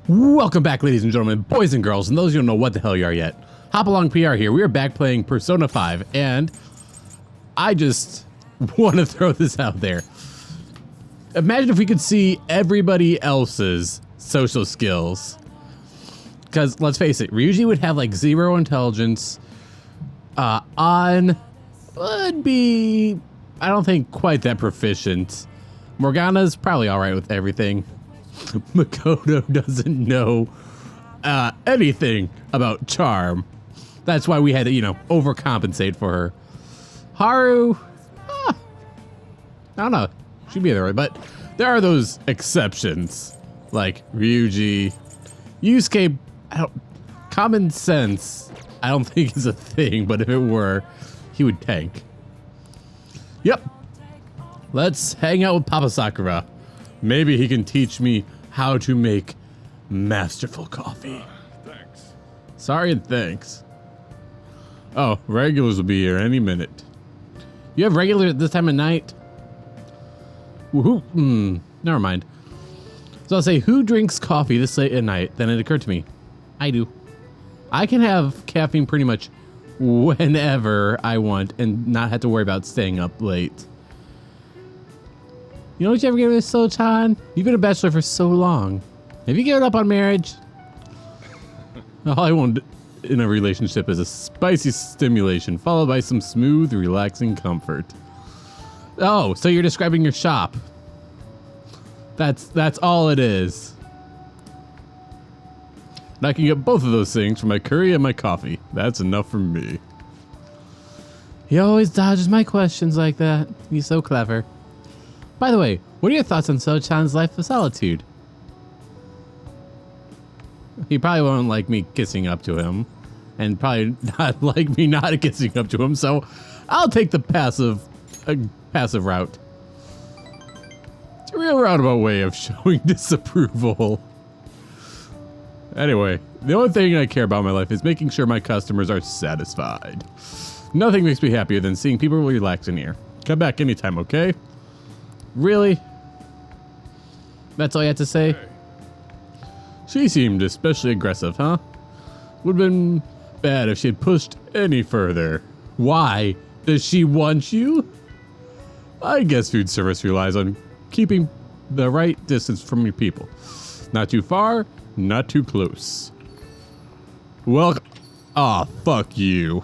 Welcome back, ladies and gentlemen, boys and girls, and those who don't know what the hell you are yet. Hopalong PR here. We are back playing Persona 5, and I just want to throw this out there. Imagine if we could see everybody else's social skills. Because, let's face it, Ryuji would have like 0 intelligence. An would be, I don't think, quite that proficient. Morgana's probably alright with everything. Makoto doesn't know anything about charm. That's why we had to, overcompensate for her. Haru, I don't know. She'd be there, right? But there are those exceptions, like Ryuji. Yusuke, common sense, I don't think is a thing, but if it were, he would tank. Yep. Let's hang out with Papa Sakura. Maybe he can teach me how to make masterful coffee. Thanks. Sorry and thanks. Oh, regulars will be here any minute. You have regulars at this time of night? Woohoo. Never mind. So I'll say, who drinks coffee this late at night? Then it occurred to me, I do. I can have caffeine pretty much whenever I want and not have to worry about staying up late. You know what you ever get with Soul-chan? You've been a bachelor for so long. Have you given up on marriage? All I want in a relationship is a spicy stimulation followed by some smooth, relaxing comfort. Oh, so you're describing your shop. That's all it is. And I can get both of those things for my curry and my coffee. That's enough for me. He always dodges my questions like that. He's so clever. By the way, what are your thoughts on So-chan's life of solitude? He probably won't like me kissing up to him, and probably not like me not kissing up to him, so I'll take the passive route. It's a real roundabout way of showing disapproval. Anyway, the only thing I care about in my life is making sure my customers are satisfied. Nothing makes me happier than seeing people relax in here. Come back anytime, okay? Really? That's all you had to say? She seemed especially aggressive, huh? Would've been bad if she had pushed any further. Why? Does she want you? I guess food service relies on keeping the right distance from your people. Not too far, not too close. Well, aw, fuck you.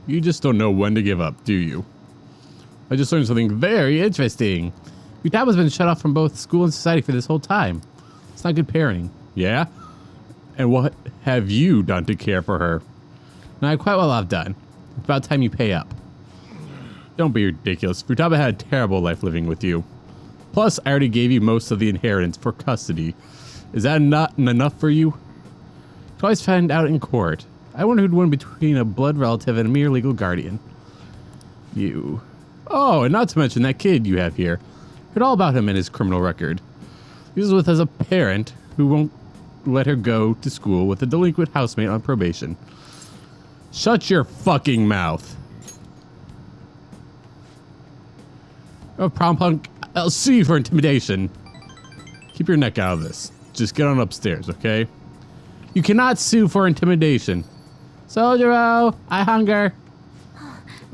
You just don't know when to give up, do you? I just learned something very interesting. Futaba's been shut off from both school and society for this whole time. It's not good parenting. Yeah? And what have you done to care for her? Now, quite well I've done. It's about time you pay up. Don't be ridiculous. Futaba had a terrible life living with you. Plus, I already gave you most of the inheritance for custody. Is that not enough for you? You can always find out in court. I wonder who'd win between a blood relative and a mere legal guardian. You. Oh, and not to mention that kid you have here. Heard all about him and his criminal record. He was with as a parent who won't let her go to school with a delinquent housemate on probation. Shut your fucking mouth. Oh, prom punk, I'll sue you for intimidation. Keep your neck out of this. Just get on upstairs, okay? You cannot sue for intimidation. Sojiro, I hunger.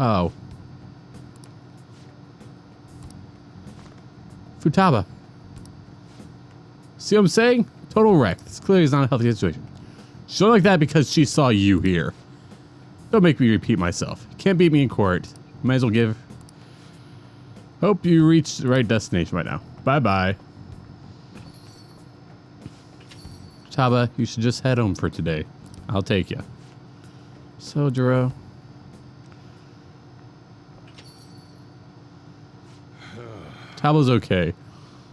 Oh. Futaba. See what I'm saying? Total wreck. This clearly is not a healthy situation. She's only like that because she saw you here. Don't make me repeat myself. Can't beat me in court. Might as well give. Hope you reach the right destination right now. Bye-bye. Futaba, you should just head home for today. I'll take you. Sojiro. Taba's okay.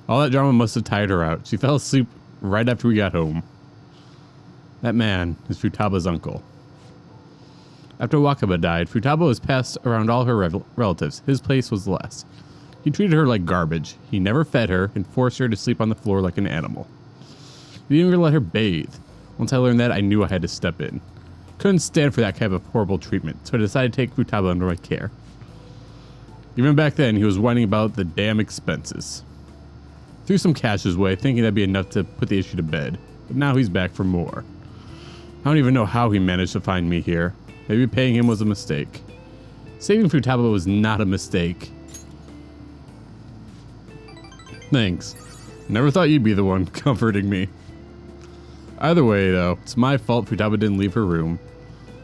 All that drama must have tired her out. She fell asleep right after we got home. That man is Futaba's uncle. After Wakaba died, Futaba was passed around all her relatives. His place was the last. He treated her like garbage. He never fed her and forced her to sleep on the floor like an animal. He didn't even let her bathe. Once I learned that, I knew I had to step in. Couldn't stand for that kind of horrible treatment, so I decided to take Futaba under my care. Even back then, he was whining about the damn expenses. Threw some cash his way, thinking that'd be enough to put the issue to bed. but now he's back for more. I don't even know how he managed to find me here. Maybe paying him was a mistake. Saving Futaba was not a mistake. Thanks. Never thought you'd be the one comforting me. Either way, though, it's my fault Futaba didn't leave her room.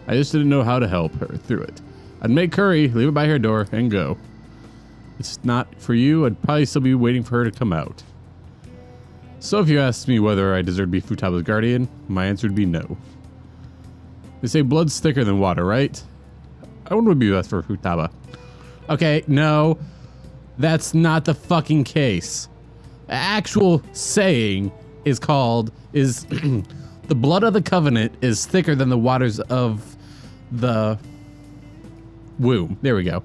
I just didn't know how to help her through it. I'd make curry, leave it by her door, and go. It's not for you, I'd probably still be waiting for her to come out. So if you asked me whether I deserve to be Futaba's guardian, my answer would be no. They say blood's thicker than water, right? I wonder what would be best for Futaba. Okay, no. That's not the fucking case. The actual saying is the blood of the covenant is thicker than the waters of the womb. There we go.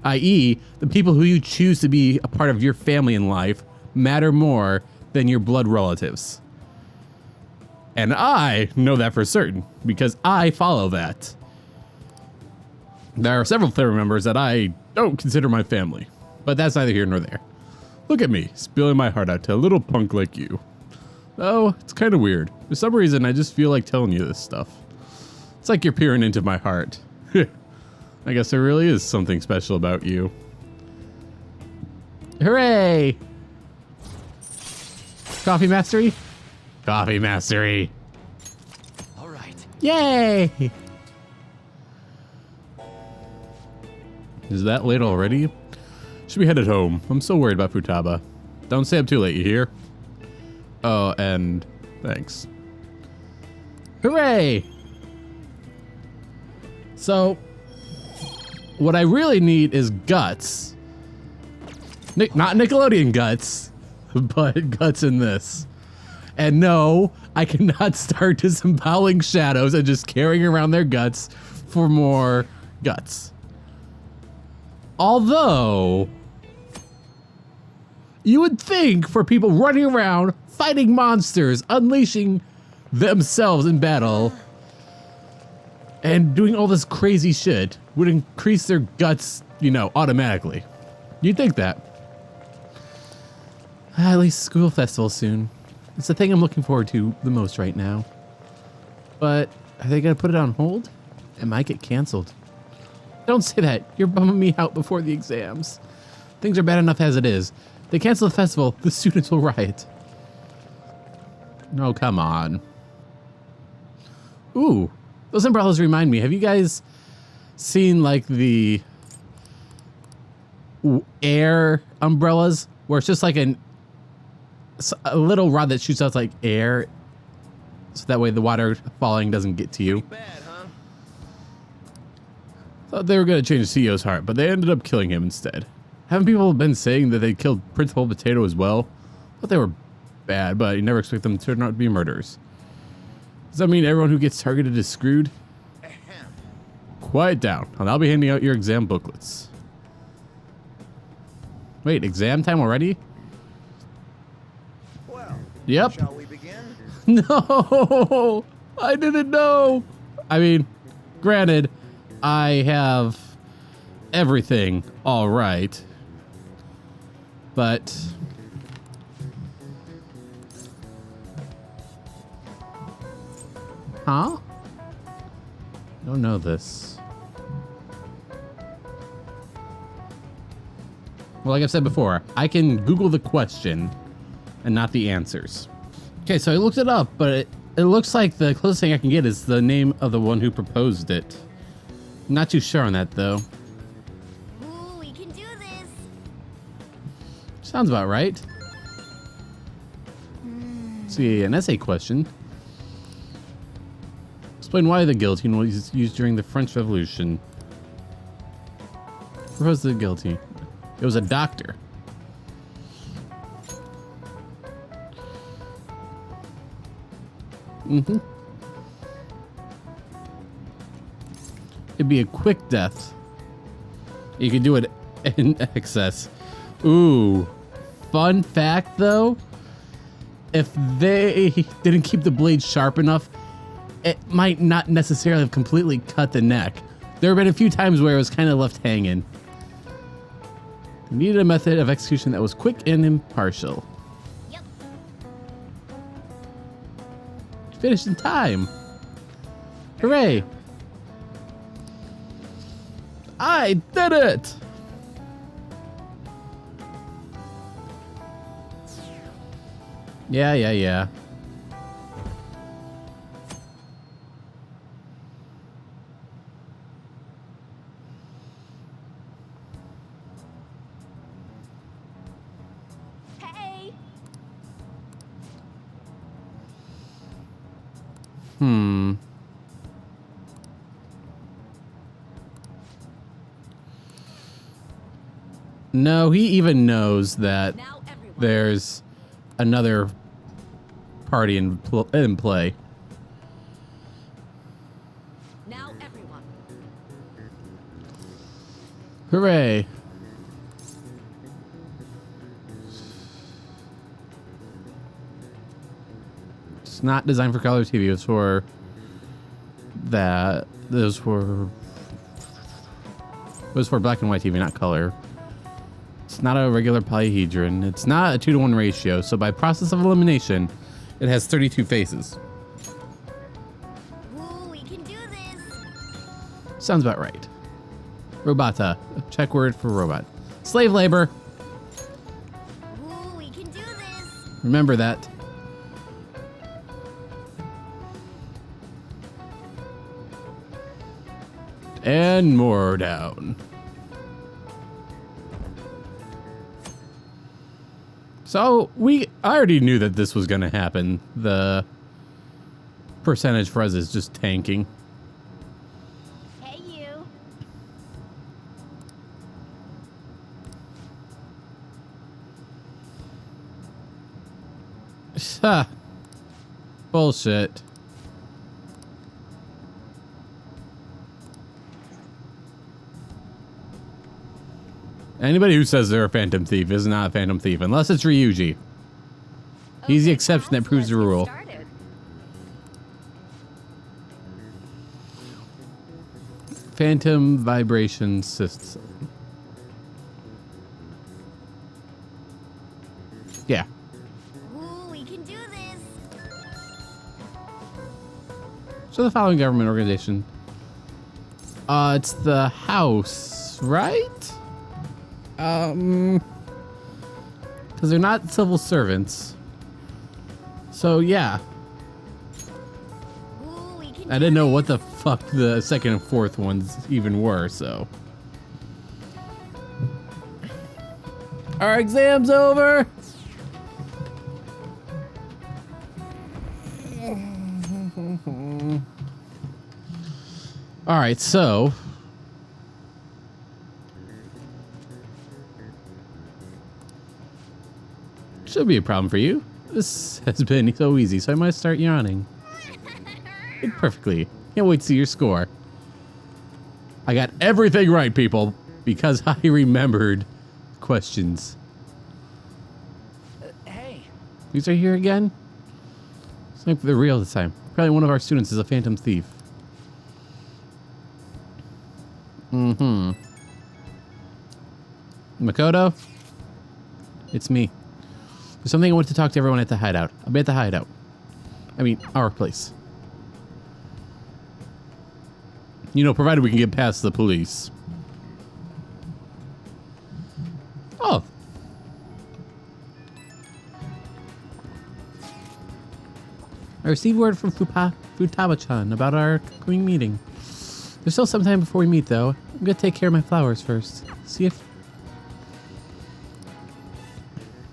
I.e., the people who you choose to be a part of your family in life matter more than your blood relatives. And I know that for certain, because I follow that. There are several family members that I don't consider my family, but that's neither here nor there. Look at me, spilling my heart out to a little punk like you. Oh, it's kind of weird. For some reason, I just feel like telling you this stuff. It's like you're peering into my heart. I guess there really is something special about you. Hooray! Coffee mastery? Coffee mastery. All right. Yay! Is that late already? Should be headed home. I'm so worried about Futaba. Don't stay up too late, you hear? Oh, and thanks. Hooray! So, what I really need is guts. Not Nickelodeon guts, but guts in this. And no, I cannot start disemboweling shadows and just carrying around their guts for more guts. Although, you would think for people running around, fighting monsters, unleashing themselves in battle, and doing all this crazy shit would increase their guts, you know, automatically. You'd think that. At least school festival soon. It's the thing I'm looking forward to the most right now. But are they gonna put it on hold? It might get canceled. Don't say that. You're bumming me out before the exams. Things are bad enough as it is. They cancel the festival, the students will riot. No, come on. Ooh, those umbrellas remind me. Have you guys seen like the air umbrellas where it's just like a little rod that shoots out like air, so that way the water falling doesn't get to you? Bad, huh? Thought they were going to change the CEO's heart, but they ended up killing him instead. Haven't people been saying that they killed Principal Potato as well? Thought they were bad, but you never expect them to turn out to be murderers. Does that mean everyone who gets targeted is screwed? Quiet down, and I'll be handing out your exam booklets. Wait, exam time already? Well, yep. shall we begin? No, I didn't know. I mean, granted, I have everything all right, but huh? I don't know this. Well, like I've said before, I can Google the question and not the answers. Okay, so I looked it up, but it looks like the closest thing I can get is the name of the one who proposed it. Not too sure on that, though. Ooh, we can do this. Sounds about right. Let's see, an essay question. Explain why the guillotine was used during the French Revolution. Proposed the guillotine. It was a doctor. Mm-hmm. It'd be a quick death. You could do it in excess. Ooh. Fun fact, though. If they didn't keep the blade sharp enough, it might not necessarily have completely cut the neck. There have been a few times where it was kind of left hanging. Needed a method of execution that was quick and impartial. Yep. Finished in time. Hooray. I did it. Yeah. Hey! No, he even knows that Now everyone. there's another party in play. Now everyone. Hooray. It's not designed for color TV. It's for that. Those were. It was for black and white TV, not color. It's not a regular polyhedron. It's not a 2-to-1 ratio. So by process of elimination, it has 32 faces. Ooh, we can do this. Sounds about right. Robota. A check word for robot. Slave labor. Ooh, we can do this. Remember that. And more down. So I already knew that this was going to happen. The percentage for us is just tanking. Hey, you. Ha. Bullshit. Anybody who says they're a phantom thief is not a phantom thief, unless it's Ryuji. He's the Okay, exception that class, proves the let's get rule. started. Phantom vibration system. Yeah. Ooh, we can do this. So the following government organization. It's the House, right? Because they're not civil servants. So yeah, Ooh, we can I didn't know what the fuck the second and fourth ones even were. So our exam's over. All right, so should be a problem for you. This has been so easy, so I might start yawning. Perfectly. Can't wait to see your score. I got everything right, people, because I remembered questions. Hey, These are here again? It's like they're real this time. Probably one of our students is a phantom thief. Mm-hmm. Makoto? It's me. There's something I want to talk to everyone at the hideout. I'll be at the hideout. I mean, our place. You know, provided we can get past the police. Oh. I received word from Futaba-chan about our coming meeting. There's still some time before we meet, though. I'm gonna take care of my flowers first. See if...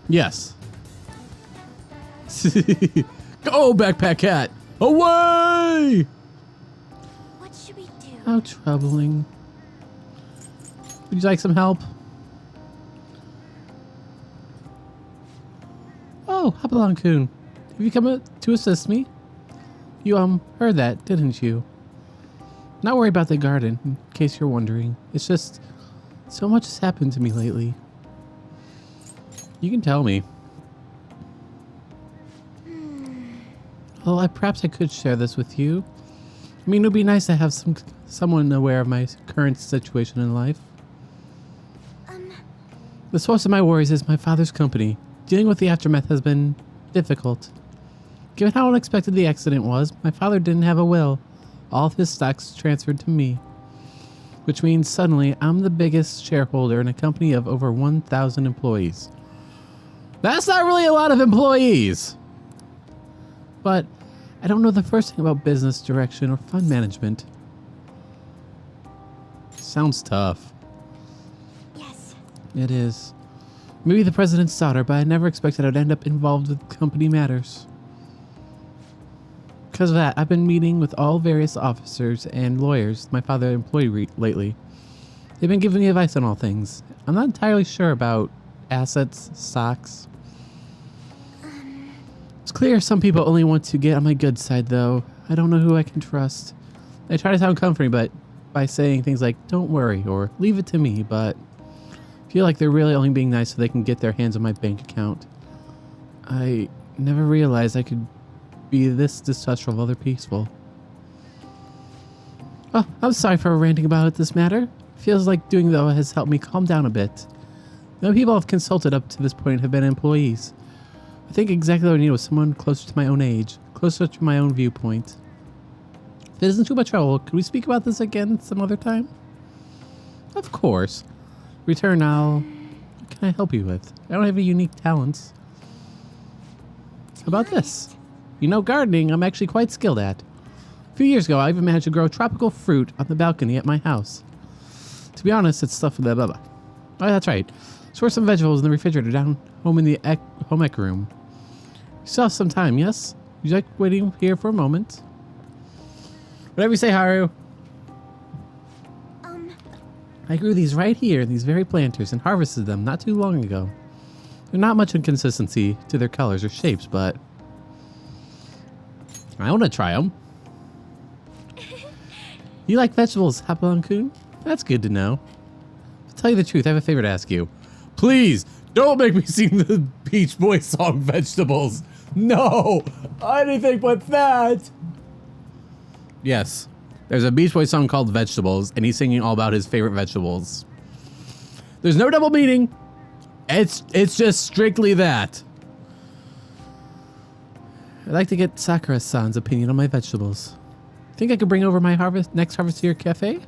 Yes. Go, backpack cat! Away! What should we do? How troubling. Would you like some help? Oh, Hopalong-kun. Have you come to assist me? You, heard that, didn't you? Not worry about the garden, in case you're wondering. It's just, so much has happened to me lately. You can tell me. Well, perhaps I could share this with you. I mean, it would be nice to have someone aware of my current situation in life. The source of my worries is my father's company. Dealing with the aftermath has been difficult. Given how unexpected the accident was, my father didn't have a will. All of his stocks transferred to me. Which means suddenly I'm the biggest shareholder in a company of over 1,000 employees. That's not really a lot of employees! But I don't know the first thing about business direction or fund management. Sounds tough. Yes. It is. Maybe the president's daughter, but I never expected I'd end up involved with company matters. Because of that, I've been meeting with all various officers and lawyers my father employed lately. They've been giving me advice on all things. I'm not entirely sure about assets, stocks. It's clear some people only want to get on my good side, though. I don't know who I can trust. They try to sound comforting, but by saying things like, don't worry, or leave it to me, but I feel like they're really only being nice so they can get their hands on my bank account. I never realized I could be this distrustful of other people. Oh, I'm sorry for ranting about this matter. Feels like doing though has helped me calm down a bit. The people I've consulted up to this point have been employees. I think exactly what I need was someone closer to my own age, closer to my own viewpoint. If it isn't too much trouble, could we speak about this again some other time? Of course. Return now. What can I help you with? I don't have any unique talents. How about this? You know, gardening I'm actually quite skilled at. A few years ago, I even managed to grow tropical fruit on the balcony at my house. To be honest, it's stuff blah blah blah. Oh, that's right. Store some vegetables in the refrigerator down home in the home ec room. You still have some time, yes? Would you like waiting here for a moment? Whatever you say, Haru. I grew these right here in these very planters and harvested them not too long ago. They're not much inconsistency to their colors or shapes, but I want to try them. You like vegetables, Hopalong-kun? That's good to know. To tell you the truth, I have a favor to ask you. Please, don't make me sing the Beach Boys song, Vegetables. No, anything but that. Yes, there's a Beach Boys song called Vegetables, and he's singing all about his favorite vegetables. There's no double meaning. It's just strictly that. I'd like to get Sakura-san's opinion on my vegetables. Think I could bring over my next harvest to your cafe?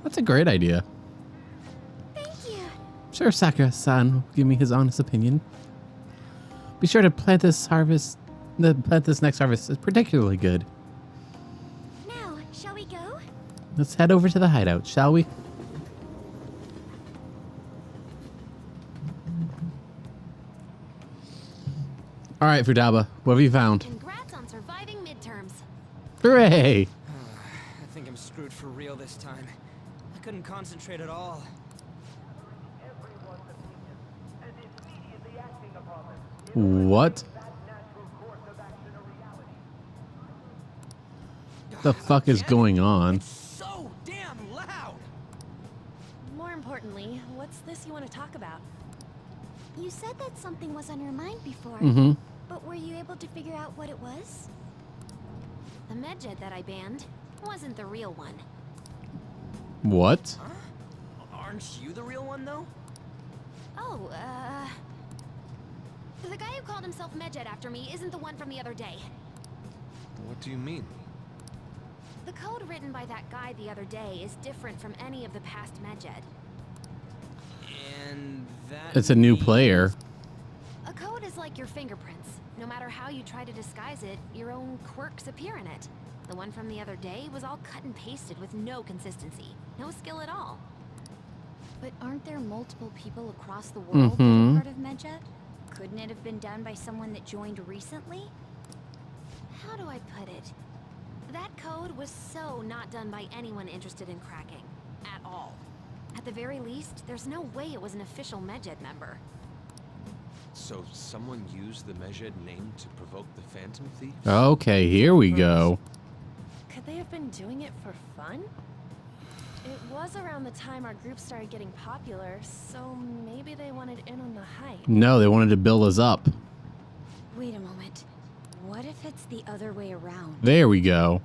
That's a great idea. Thank you. Sure, Sakura-san will give me his honest opinion. Be sure to plant this next harvest is particularly good. Now, shall we go? Let's head over to the hideout, shall we? All right, Futaba, what have you found? Congrats on surviving midterms. Hooray! I think I'm screwed for real this time. I couldn't concentrate at all. What? The fuck is going on? It's so damn loud. More importantly, what's this you want to talk about? You said that something was on your mind before. Mm-hmm. But were you able to figure out what it was? The medjed that I banned wasn't the real one. What? Huh? Aren't you the real one, though? Oh, the guy who called himself Medjed after me isn't the one from the other day. What do you mean? The code written by that guy the other day is different from any of the past Medjed. And that It's a new means- player. A code is like your fingerprints. No matter how you try to disguise it, your own quirks appear in it. The one from the other day was all cut and pasted with no consistency. No skill at all. But aren't there multiple people across the world that are part of Medjed? Couldn't it have been done by someone that joined recently? How do I put it? That code was so not done by anyone interested in cracking. At all. At the very least, there's no way it was an official Medjed member. So someone used the Medjed name to provoke the Phantom Thieves? Okay, here we go. Could they have been doing it for fun? It was around the time our group started getting popular, so maybe they wanted in on the hype. No, they wanted to build us up. Wait a moment. What if it's the other way around? There we go.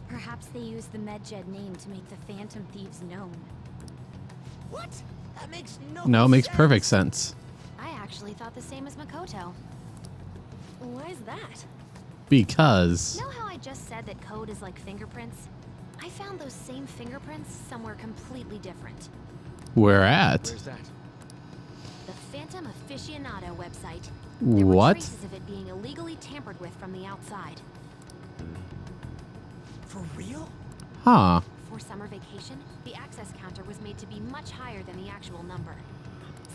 Perhaps they used the Medjed name to make the Phantom Thieves known. What? That makes No, it makes sense. perfect sense. I actually thought the same as Makoto. Why's that? Because... Know how I just said that code is like fingerprints? I found those same fingerprints somewhere completely different. Where at? Where's that? The Phantom Aficionado website. There were What? traces of it being illegally tampered with from the outside. For real? Huh. For summer vacation, the access counter was made to be much higher than the actual number.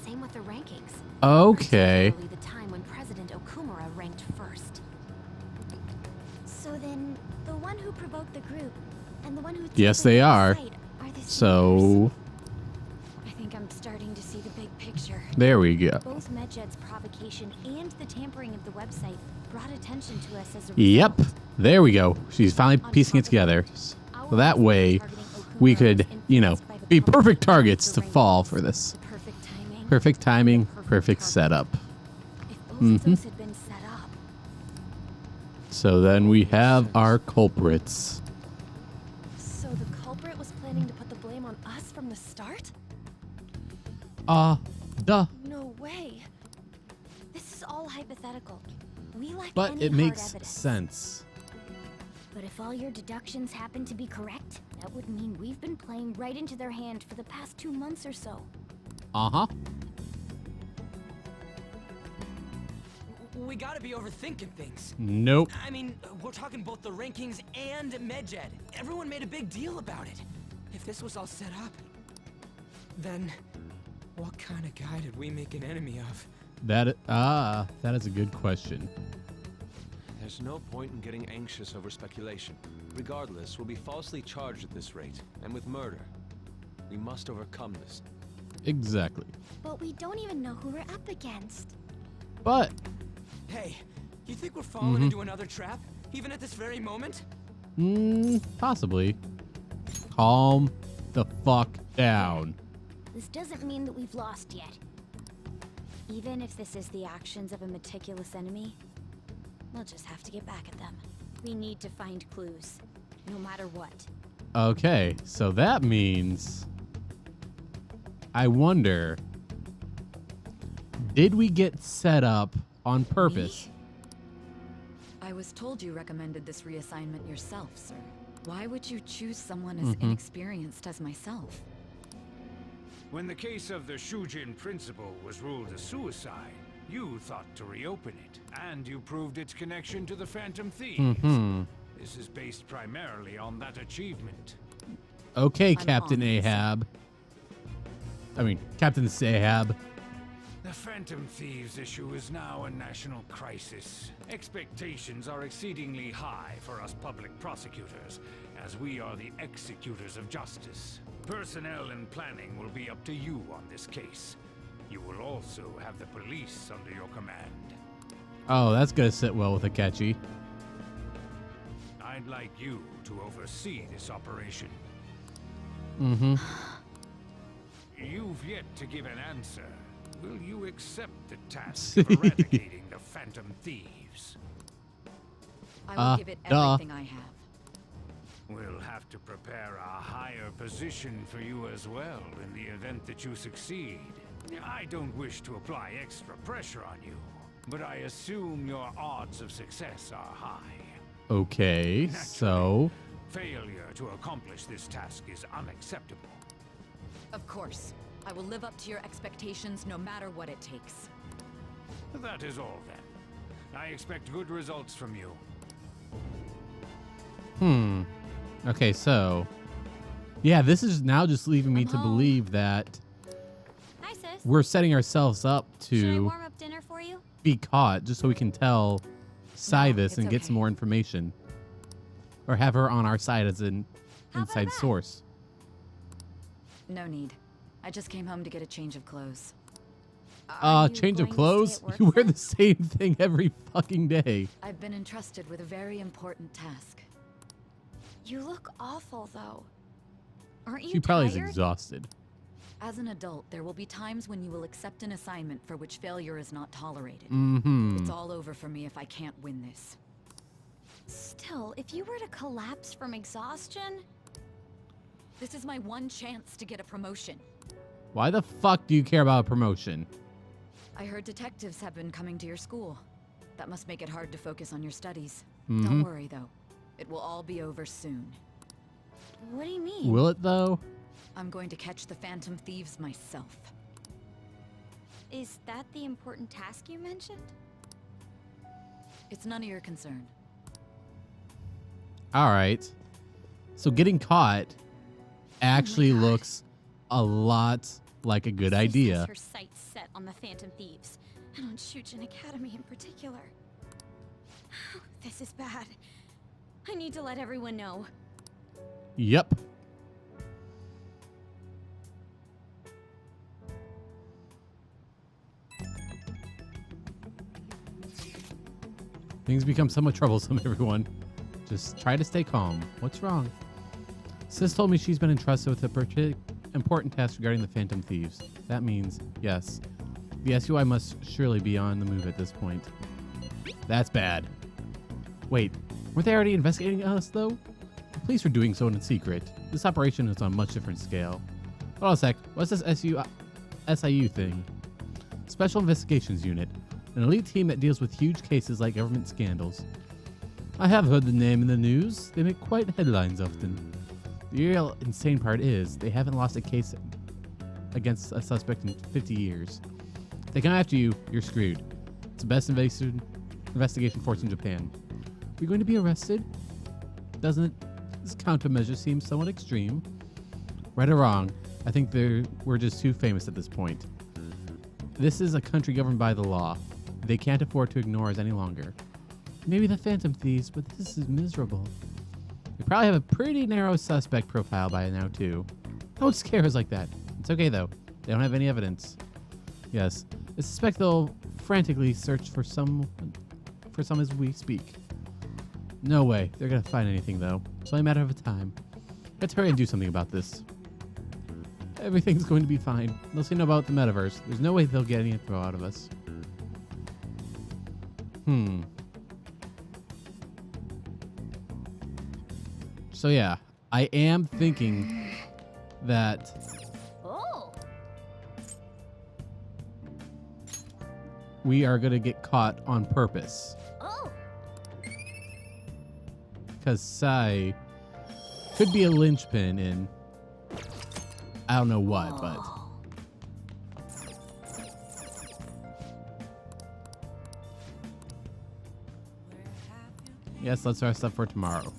Same with the rankings. Okay. Particularly the time when President Okumura ranked first. So then, the one who provoked the group and the one who Yes, they are. the same So... I think I'm starting to see the big picture. There we go. Both Medjed's provocation and the tampering of the website brought attention to us as a result. Yep. There we go. She's finally piecing it together. So that way, we could, you know, be perfect targets to fall for this. Perfect timing. Perfect timing, perfect setup. If both of those had been set up. So then we have our culprits. So the culprit was planning to put the blame on us from the start? Duh. No way. This is all hypothetical. We lack But any it hard makes evidence. sense. But if all your deductions happen to be correct, that would mean we've been playing right into their hand for the past 2 months or so. Uh-huh. We gotta be overthinking things. Nope. I mean, we're talking both the rankings and Medjed. Everyone made a big deal about it. If this was all set up, then what kind of guy did we make an enemy of? That is a good question. There's no point in getting anxious over speculation. Regardless, we'll be falsely charged at this rate, and with murder. We must overcome this. Exactly. But we don't even know who we're up against. But Hey, you think we're falling into another trap, even at this very moment? possibly. Calm the fuck down. This doesn't mean that we've lost yet. Even if this is the actions of a meticulous enemy, we'll just have to get back at them. We need to find clues, no matter what. Okay, so that means... I wonder... Did we get set up on purpose? I was told you recommended this reassignment yourself, sir. Why would you choose someone as inexperienced as myself? When the case of the Shujin principal was ruled a suicide, you thought to reopen it, and you proved its connection to the Phantom Thieves. This is based primarily on that achievement. Okay, I'm Captain honored, sir. Ahab. I mean, Captain Sae-hab. The Phantom Thieves issue is now a national crisis. Expectations are exceedingly high for us public prosecutors, as we are the executors of justice. Personnel and planning will be up to you on this case. You will also have the police under your command. Oh, that's gonna sit well with Akechi. I'd like you to oversee this operation. You've yet to give an answer. Will you accept the task of eradicating the Phantom Thieves? I will give it duh. everything I have. We'll have to prepare a higher position for you as well in the event that you succeed. I don't wish to apply extra pressure on you, but I assume your odds of success are high. Okay, so... Failure to accomplish this task is unacceptable. Of course. I will live up to your expectations no matter what it takes. That is all then. I expect good results from you. Okay, so... Yeah, this is now just leaving me I'm to home. believe that Hi, sis. we're setting ourselves up Should I to warm up dinner for you? be caught just so we can tell Sai No, this it's and get okay. some more information. Or have her on our side as an How about inside that? source. No need. I just came home to get a change of clothes. Are you Change of going to stay clothes? at work You wear then? the same thing every fucking day. I've been entrusted with a very important task. You look awful, though. Aren't you She probably is tired? exhausted. As an adult, there will be times when you will accept an assignment for which failure is not tolerated. It's all over for me if I can't win this. Still, if you were to collapse from exhaustion... This is my one chance to get a promotion. Why the fuck do you care about a promotion? I heard detectives have been coming to your school. That must make it hard to focus on your studies. Don't worry, though. It will all be over soon. What do you mean? Will it, though? I'm going to catch the Phantom Thieves myself. Is that the important task you mentioned? It's none of your concern. All right. So getting caught actually looks a lot like a good idea. Has her sights set on the Phantom Thieves, and on Shujin Academy in particular. This is bad. I need to let everyone know. Yep. Things become somewhat troublesome, everyone. Just try to stay calm. What's wrong? Sis told me she's been entrusted with a important task regarding the Phantom Thieves. That means, yes. The SUI must surely be on the move at this point. That's bad. Wait, weren't they already investigating us, though? The police were doing so in secret. This operation is on a much different scale. Hold on a sec. What's this SIU thing? Special Investigations Unit. An elite team that deals with huge cases like government scandals. I have heard the name in the news. They make quite headlines often. The real insane part is they haven't lost a case against a suspect in 50 years. If they come after you, you're screwed. It's the best investigation force in Japan. Are we going to be arrested? Doesn't it? This countermeasure seems somewhat extreme. Right or wrong, I think we're just too famous at this point. This is a country governed by the law. They can't afford to ignore us any longer. Maybe the Phantom Thieves, but this is miserable. They probably have a pretty narrow suspect profile by now, too. Don't scare us like that. It's okay, though. They don't have any evidence. Yes, I suspect they'll frantically search for some as we speak. No way. They're gonna find anything, though. It's only a matter of time. Let's hurry and do something about this. Everything's going to be fine. They'll say no about the metaverse. There's no way they'll get any info out of us. So yeah, I am thinking that we are going to get caught on purpose. Because Sae could be a linchpin in I don't know what, but yes, let's rest up for tomorrow.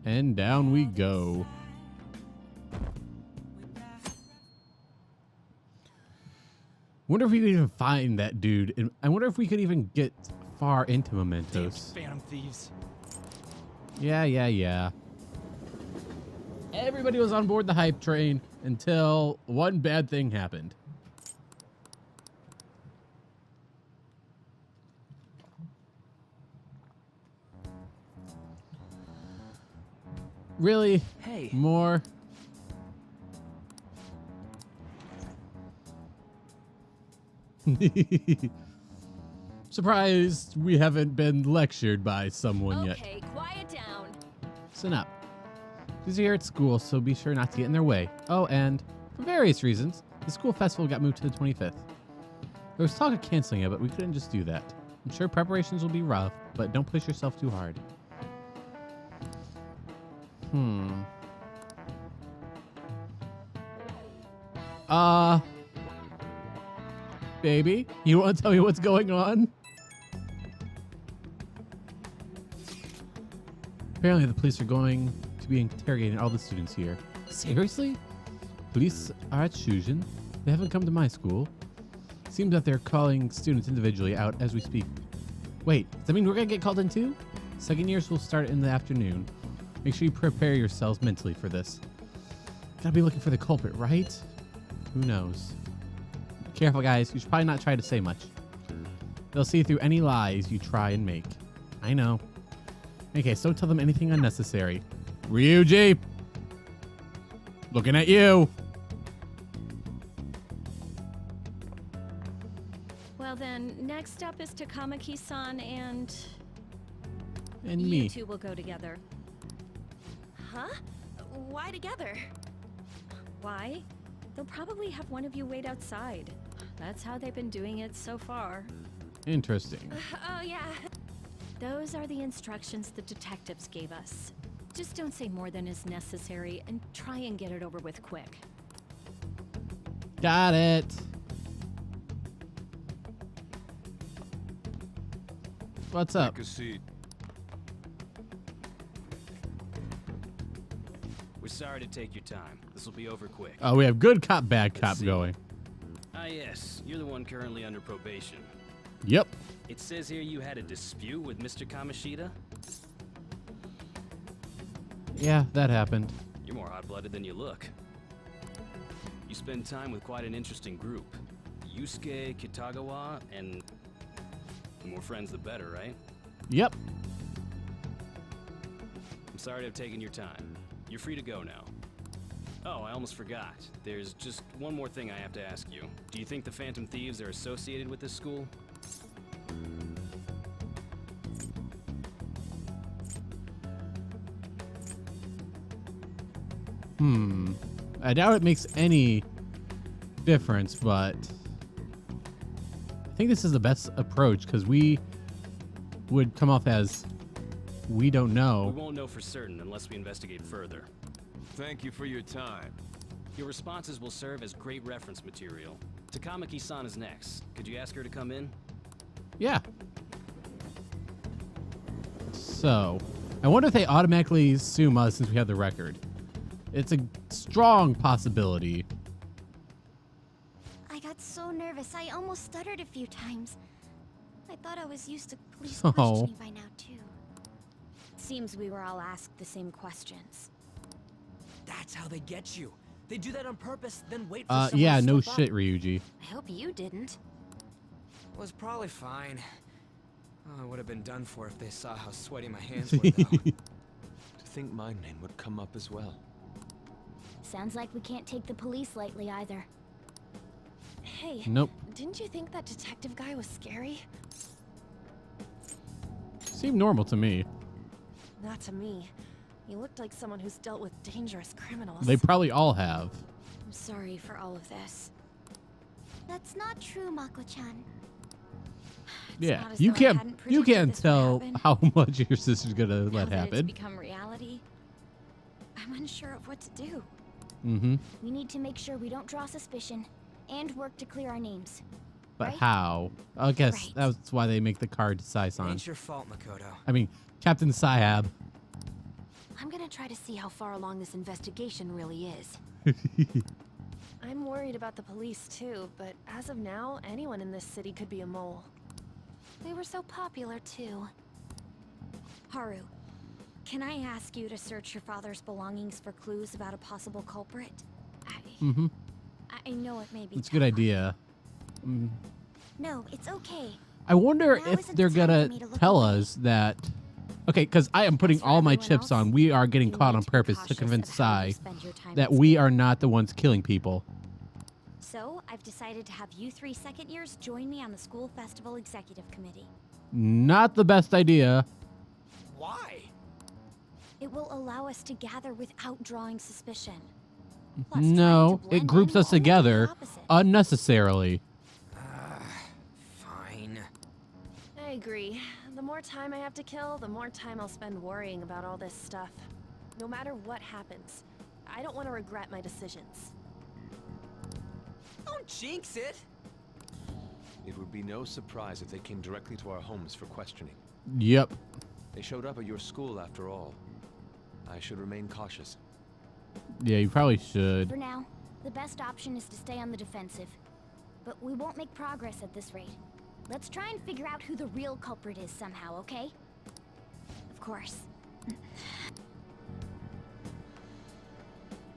And down we go. Wonder if we could even find that dude. And I wonder if we could even get far into Mementos. Phantom Thieves. Yeah. Everybody was on board the hype train until one bad thing happened. Really? Hey. More? Surprised we haven't been lectured by someone yet. Okay, quiet down. Listen up. She's here at school, so be sure not to get in their way. Oh, and for various reasons, the school festival got moved to the 25th. There was talk of canceling it, but we couldn't just do that. I'm sure preparations will be rough, but don't push yourself too hard. Baby, you want to tell me what's going on? Apparently the police are going to be interrogating all the students here. Seriously? Police are at Shujin. They haven't come to my school. Seems that they're calling students individually out as we speak. Wait, does that mean we're gonna get called in too? Second years will start in the afternoon. Make sure you prepare yourselves mentally for this. Gotta be looking for the culprit, right? Who knows? Careful, guys. You should probably not try to say much. They'll see through any lies you try and make. I know. Okay, so don't tell them anything unnecessary. Ryuji! Looking at you! Well then, next up is Takamaki-san and... And You me. two will go together. Huh? Why together? Why? They'll probably have one of you wait outside. That's how they've been doing it so far. Interesting. Oh, yeah. Those are the instructions the detectives gave us. Just don't say more than is necessary and try and get it over with quick. Got it. What's up? Take a seat. We're sorry to take your time. This will be over quick. Oh, we have good cop, bad cop Let's see. going. Ah, yes. You're the one currently under probation. Yep. It says here you had a dispute with Mr. Kamoshida? Yeah, that happened. You're more hot-blooded than you look. You spend time with quite an interesting group. Yusuke, Kitagawa, and... the more friends, the better, right? Yep. I'm sorry to have taken your time. You're free to go now. Oh, I almost forgot. There's just one more thing I have to ask you. Do you think the Phantom Thieves are associated with this school? I doubt it makes any difference, but I think this is the best approach because we would come off as we don't We know. won't know for certain unless we investigate further. Thank you for your time. Your responses will serve as great reference material. Takamaki-san is next. Could you ask her to come in? Yeah. So, I wonder if they automatically assume us since we have the record. It's a strong possibility. I got so nervous, I almost stuttered a few times. I thought I was used to police Oh. questioning by now, too. Seems we were all asked the same questions. That's how they get you. They do that on purpose, then wait for someone Yeah, to no slip shit, up. Ryuji. I hope you didn't. Was probably fine. Oh, I would have been done for if they saw how sweaty my hands were, though. To think my name would come up as well. Sounds like we can't take the police lightly either. Hey, Nope. didn't you think that detective guy was scary? Seemed normal to me. Not to me. He looked like someone who's dealt with dangerous criminals. They probably all have. I'm sorry for all of this. That's not true, Mako-chan. Yeah, not as you though I can't hadn't you predicted can't this would tell happen. how much your sister's gonna Now let that it's happen. become reality, I'm unsure of what to do. Mm-hmm. We need to make sure we don't draw suspicion and work to clear our names. But Right? how? I guess Right. that's why they make the card to Sai-san. Ain't your fault, Makoto. I mean, Captain Sae-hab. I'm gonna try to see how far along this investigation really is. I'm worried about the police too, but as of now, anyone in this city could be a mole. They were so popular, too. Haru, can I ask you to search your father's belongings for clues about a possible culprit? Mm-hmm. I know it may be It's a good tough. idea. No, it's okay. I wonder Now if isn't they're the time gonna for me to look tell away. us that. Okay, because I am putting As for all my everyone chips else, on. We are getting you caught need on to be purpose to cautious convince of how you Sai spend your time that at we school. are not the ones killing people. So, I've decided to have you three second years join me on the school festival executive committee. Not the best idea. Why? It will allow us to gather without drawing suspicion. Plus, No, trying to blend it groups in us will only do the together opposite. unnecessarily. Fine. I agree. The more time I have to kill, the more time I'll spend worrying about all this stuff. No matter what happens, I don't want to regret my decisions. Don't jinx it. It would be no surprise if they came directly to our homes for questioning. Yep. They showed up at your school after all. I should remain cautious. Yeah, you probably should. For now, the best option is to stay on the defensive. But we won't make progress at this rate. Let's try and figure out who the real culprit is somehow, okay? Of course.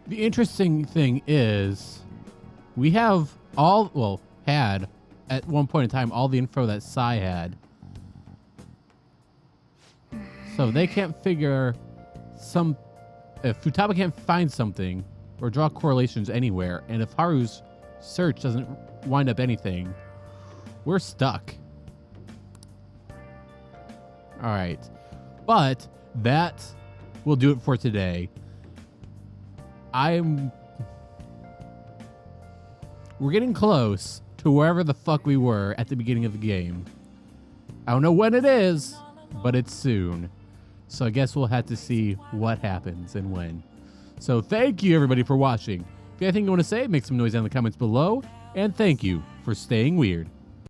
The interesting thing is, we have had at one point in time all the info that Sai had. So they can't figure if Futaba can't find something or draw correlations anywhere, and if Haru's search doesn't wind up anything, we're stuck. All right. But that will do it for today. We're getting close to wherever the fuck we were at the beginning of the game. I don't know when it is, but it's soon. So I guess we'll have to see what happens and when. So thank you everybody for watching. If you have anything you want to say, make some noise down in the comments below. And thank you for staying weird.